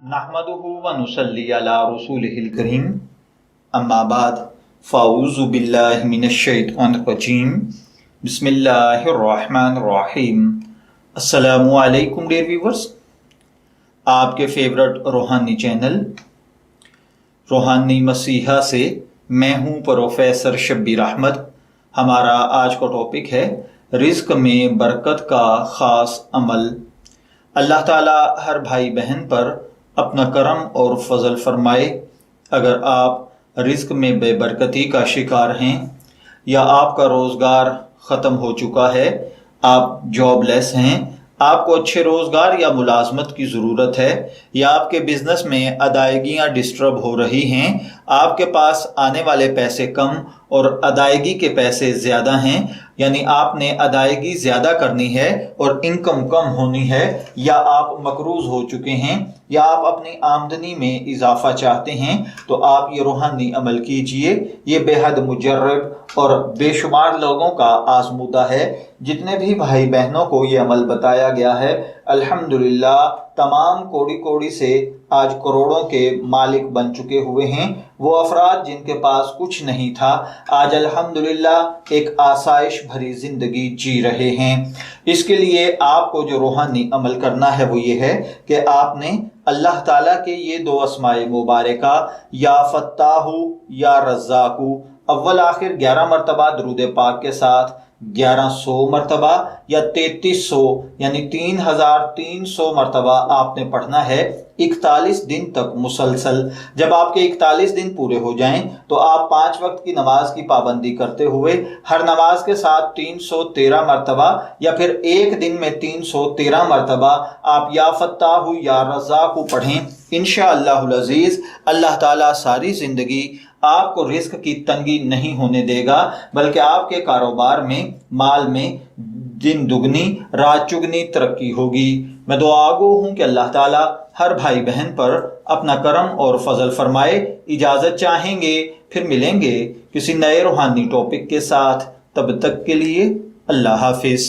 नहमदुहु व नुसल्ली अला रसूलिहिल करीम अम्मा बाद फ़अऊज़ु बिल्लाहि मिनश शैतानिर रजीम बिस्मिल्लाहिर रहमानिर रहीम। अस्सलामु अलैकुम डियर व्यूअर्स, आपके फेवरेट रूहानी चैनल रूहानी मसीहा से मैं हूं प्रोफेसर शब्बीर अहमद। हमारा आज का टॉपिक है रिज़्क में बरकत का ख़ास अमल। अल्लाह ताला हर भाई बहन पर अपना करम और फजल फरमाए। अगर आप रिज़्क में बेबरकती का शिकार हैं या आपका रोज़गार ख़त्म हो चुका है, आप जॉबलेस हैं, आपको अच्छे रोज़गार या मुलाजमत की ज़रूरत है, या आपके बिज़नेस में अदायगियाँ डिस्टर्ब हो रही हैं, आपके पास आने वाले पैसे कम और अदायगी के पैसे ज़्यादा हैं, यानी आपने अदायगी ज़्यादा करनी है और इनकम कम होनी है, या आप मकरूज़ हो चुके हैं, या आप अपनी आमदनी में इजाफा चाहते हैं, तो आप ये रूहानी अमल कीजिए। ये बेहद मुजर्रब और बेशुमार लोगों का आजमूदा है। जितने भी भाई बहनों को ये अमल बताया गया है, अल्हम्दुलिल्लाह तमाम कोड़ी कोड़ी से आज करोड़ों के मालिक बन चुके हुए हैं। वो अफराद जिनके पास कुछ नहीं था, आज अल्हम्दुलिल्लाह एक आसाइश भरी ज़िंदगी जी रहे हैं। इसके लिए आपको जो रूहानी अमल करना है वो ये है कि आपने अल्लाह ताला के ये दो अस्माए मुबारका या फत्ताहु या रज़्ज़ाकु अव्वल आखिर 11 मरतबा दरूद पाक के साथ 1100 मरतबा या 3300 यानी 3300 मरतबा आपने पढ़ना है 41 दिन तक मुसलसल। जब आपके 41 दिन पूरे हो जाएं तो आप 5 वक्त की नमाज की पाबंदी करते हुए हर नमाज के साथ 313 मरतबा या फिर एक दिन में 313 मरतबा आप या फत्ताहु या रज़्ज़ाकु पढ़ें। इंशाअल्लाहुल अज़ीज़ अल्लाह ताला सारी ज़िंदगी आपको रिस्क की तंगी नहीं होने देगा, बल्कि आपके कारोबार में, माल में दिन दुगनी रात चुगनी तरक्की होगी। मैं दुआगो हूँ कि अल्लाह ताला हर भाई बहन पर अपना करम और फजल फरमाए। इजाज़त चाहेंगे, फिर मिलेंगे किसी नए रूहानी टॉपिक के साथ। तब तक के लिए अल्लाह हाफिज़।